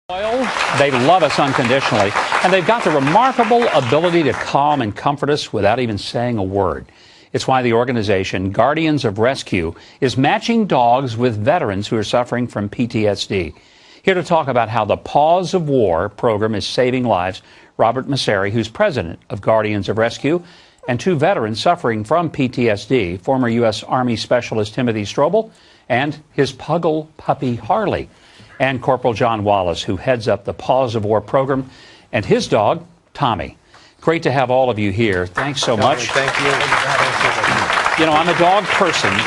They love us unconditionally, and they've got the remarkable ability to calm and comfort us without even saying a word. It's why the organization Guardians of Rescue is matching dogs with veterans who are suffering from PTSD. Here to talk about how the Paws of War program is saving lives, Robert Masseri, who's president of Guardians of Rescue, and two veterans suffering from PTSD, former U.S. Army Specialist Timothy Strobel and his puggle puppy Harley, and Corporal John Wallace, who heads up the Paws of War program, and his dog, Tommy. Great to have all of you here. Thanks so much. Thank you. You know, I'm a dog person,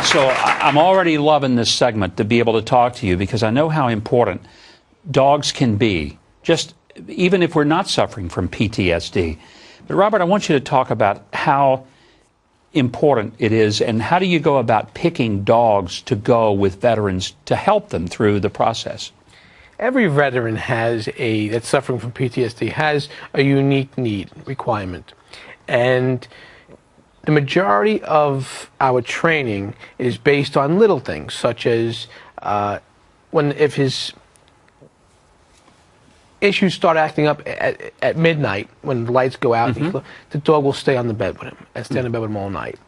so I'm already loving this segment to be able to talk to you because I know how important dogs can be, just even if we're not suffering from PTSD. But Robert, I want you to talk about how important it is and how do you go about picking dogs to go with veterans to help them through the process? Every veteran that's suffering from PTSD has a unique need, requirement. And the majority of our training is based on little things, such as if his issues start acting up at midnight when the lights go out, the dog will stay on the bed with him and stay on the bed with him all night.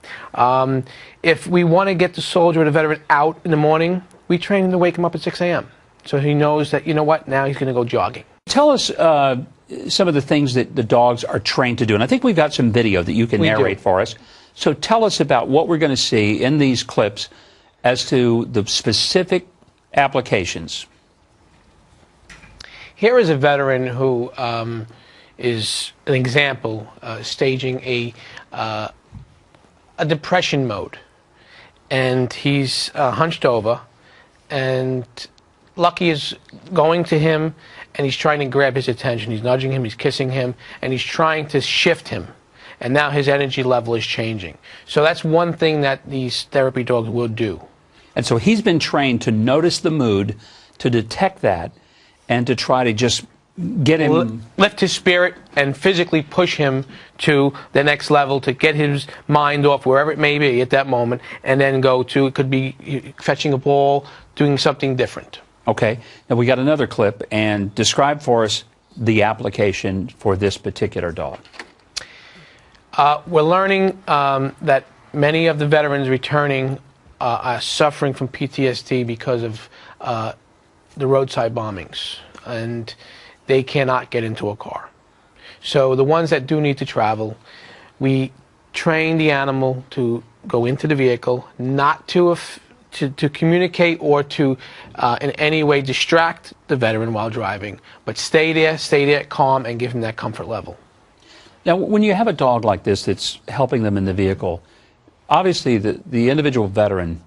If we want to get the soldier or the veteran out in the morning, we train him to wake him up at 6 a.m. So he knows that, you know what, now he's going to go jogging. Tell us some of the things that the dogs are trained to do. And I think we've got some video that you can narrate for us. So tell us about what we're going to see in these clips as to the specific applications. Here is a veteran who is an example, staging a depression mode. And he's hunched over, and Lucky is going to him, and he's trying to grab his attention. He's nudging him, he's kissing him, and he's trying to shift him. And now his energy level is changing. So that's one thing that these therapy dogs will do. And so he's been trained to notice the mood, to detect that, and to try to just get him... lift his spirit and physically push him to the next level to get his mind off wherever it may be at that moment, and then go to, it could be fetching a ball, doing something different. Okay. Now we got another clip, and describe for us the application for this particular dog. We're learning that many of the veterans returning are suffering from PTSD because of the roadside bombings, and they cannot get into a car. So the ones that do need to travel, we train the animal to go into the vehicle, not to communicate or to in any way distract the veteran while driving, but stay there, calm, and give him that comfort level. Now, when you have a dog like this that's helping them in the vehicle, obviously the individual veteran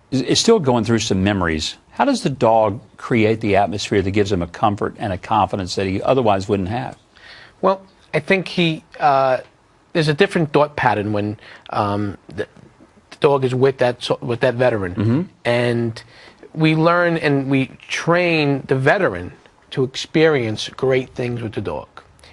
is still going through some memories. How does the dog create the atmosphere that gives him a comfort and a confidence that he otherwise wouldn't have? Well, I think there's a different thought pattern when the dog is with that veteran. And we learn and we train the veteran to experience great things with the dog.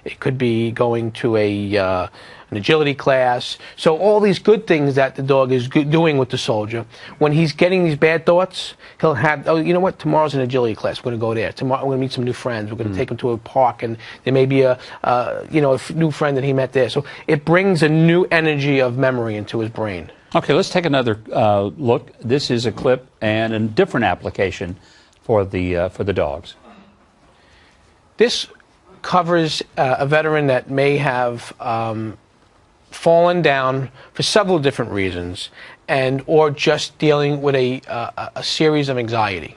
It could be going to an agility class. So all these good things that the dog is doing with the soldier, when he's getting these bad thoughts, he'll have, oh, you know what, tomorrow's an agility class, we're going to go there. Tomorrow we're going to meet some new friends. We're going to take him to a park, and there may be a new friend that he met there. So it brings a new energy of memory into his brain. Okay, let's take another look. This is a clip and a different application for the dogs. This covers a veteran that may have fallen down for several different reasons, or just dealing with a series of anxiety.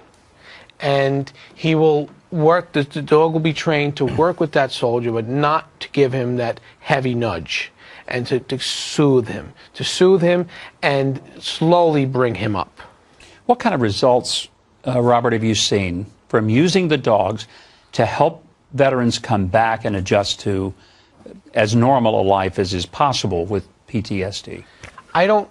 And he will work, the dog will be trained to work with that soldier, but not to give him that heavy nudge, and to soothe him and slowly bring him up. What kind of results, Robert, have you seen from using the dogs to help veterans come back and adjust to as normal a life as is possible with PTSD? I don't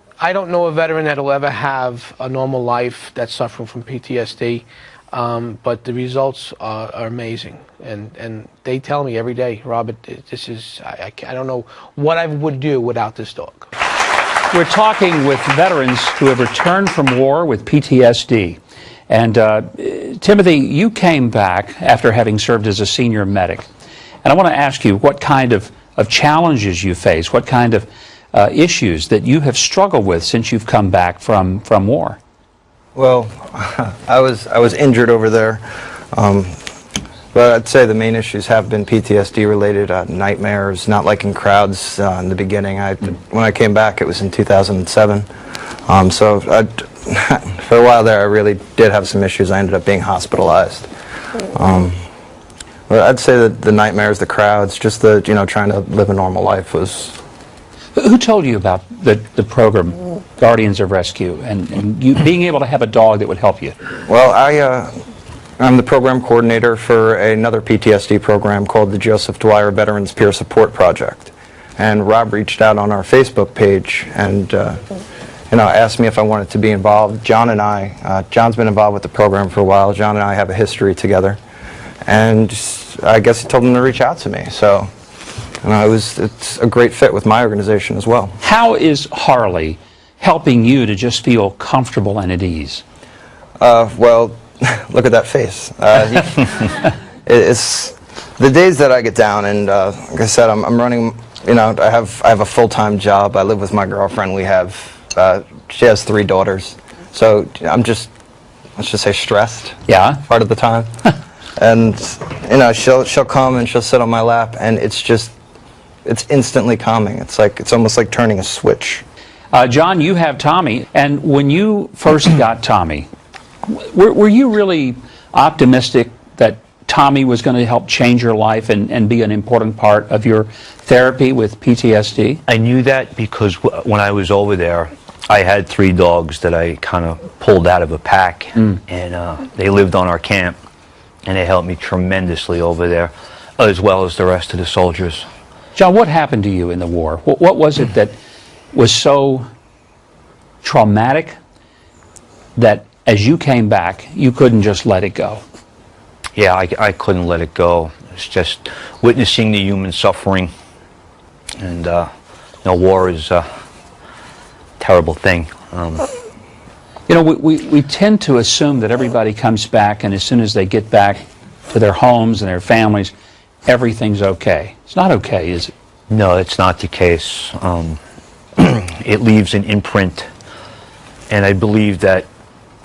know a veteran that'll ever have a normal life that's suffering from PTSD, but the results are amazing, and they tell me every day, Robert, this is I don't know what I would do without this dog. We're talking with veterans who have returned from war with PTSD. And Timothy, you came back after having served as a senior medic. And I want to ask you what kind of challenges you face, what kind of issues that you have struggled with since you've come back from war. Well, I was injured over there, but I'd say the main issues have been PTSD related, nightmares, not liking crowds in the beginning. When I came back, it was in 2007. So for a while there, I really did have some issues. I ended up being hospitalized. But I'd say that the nightmares, the crowds, just the trying to live a normal life was. Who told you about the program, Guardians of Rescue, and you being able to have a dog that would help you? Well, I'm the program coordinator for another PTSD program called the Joseph Dwyer Veterans Peer Support Project. And Rob reached out on our Facebook page and asked me if I wanted to be involved. John's been involved with the program for a while. John and I have a history together. And I guess he told him to reach out to me. So it's a great fit with my organization as well. How is Harley helping you to just feel comfortable and at ease? Well, look at that face. It's the days that I get down, and like I said, I'm running. I have a full-time job. I live with my girlfriend. She has 3 daughters, so I'm just, let's just say, stressed. Yeah. Part of the time. And she'll come and she'll sit on my lap, and it's instantly calming. It's almost like turning a switch. John, you have Tommy, and when you first got Tommy, were you really optimistic that Tommy was going to help change your life and be an important part of your therapy with PTSD? I knew that because when I was over there, I had 3 dogs that I kind of pulled out of a pack, and they lived on our camp, and they helped me tremendously over there, as well as the rest of the soldiers. John, what happened to you in the war? What was it that was so traumatic that as you came back, you couldn't just let it go? Yeah, I couldn't let it go. It's just witnessing the human suffering, and war is a terrible thing. We tend to assume that everybody comes back, and as soon as they get back to their homes and their families, everything's okay. It's not okay, is it? No, it's not the case. It leaves an imprint, and I believe that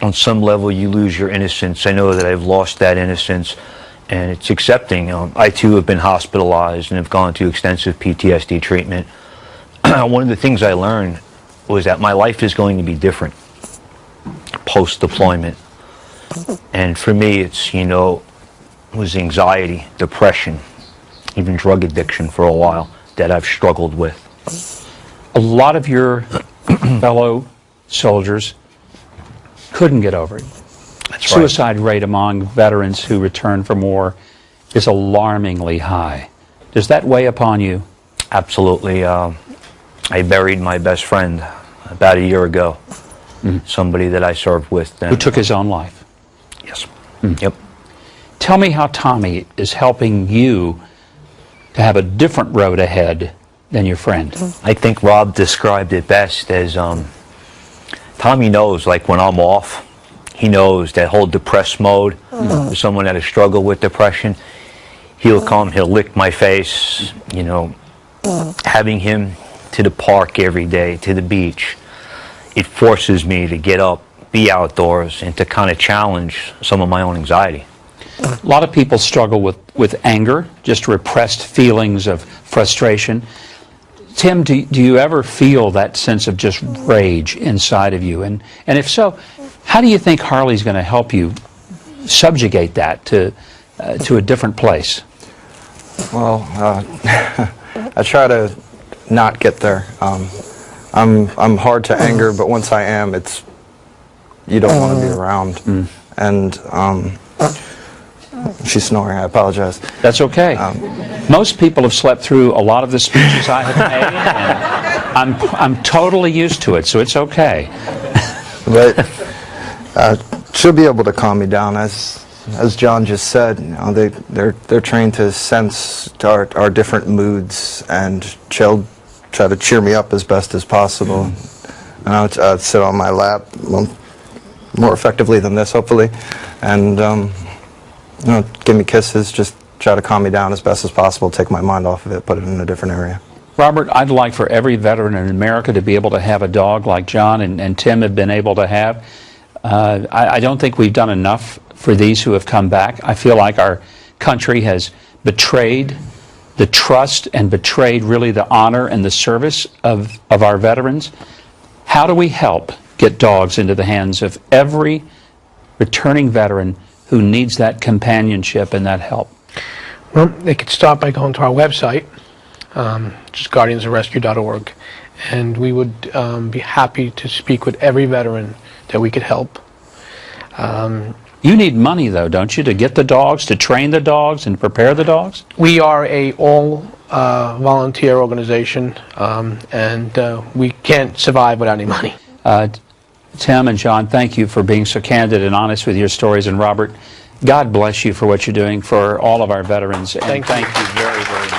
on some level you lose your innocence. I know that I've lost that innocence, and it's accepting. I too have been hospitalized and have gone through extensive PTSD treatment. One of the things I learned was that my life is going to be different post-deployment. And for me, it was anxiety, depression, even drug addiction for a while that I've struggled with. A lot of your fellow soldiers couldn't get over it. That's Suicide rate among veterans who return from war is alarmingly high. Does that weigh upon you? Absolutely. I buried my best friend about a year ago. Somebody that I served with. Who took his own life? Yes. Yep. Tell me how Tommy is helping you to have a different road ahead than your friend. I think Rob described it best as Tommy knows, like when I'm off, he knows that whole depressed mode. For someone that has struggled with depression, he'll come, he'll lick my face, having him to the park every day, to the beach. It forces me to get up, be outdoors, and to kind of challenge some of my own anxiety. A lot of people struggle with anger, just repressed feelings of frustration. Tim, do you ever feel that sense of just rage inside of you? And if so, how do you think Harley's going to help you subjugate that to a different place? Well, I try to not get there. I'm hard to anger, but once I am, you don't want to be around. And she's snoring. I apologize. That's okay. Most people have slept through a lot of the speeches I have made, and I'm totally used to it, so it's okay. But she'll be able to calm me down, as John just said. They're trained to sense our different moods, and she'll try to cheer me up as best as possible. And I'd sit on my lap, more effectively than this, hopefully. And, give me kisses, just try to calm me down as best as possible, take my mind off of it, put it in a different area. Robert, I'd like for every veteran in America to be able to have a dog like John and Tim have been able to have. I don't think we've done enough for these who have come back. I feel like our country has betrayed the trust and betrayed really the honor and the service of our veterans. How do we help get dogs into the hands of every returning veteran who needs that companionship and that help? Well, they could start by going to our website, just guardiansofrescue.org, and we would be happy to speak with every veteran that we could help. You need money, though, don't you, to get the dogs, to train the dogs, and prepare the dogs? We are a all-volunteer organization, and we can't survive without any money. Tim and John, thank you for being so candid and honest with your stories. And Robert, God bless you for what you're doing for all of our veterans. And thank you very, very much.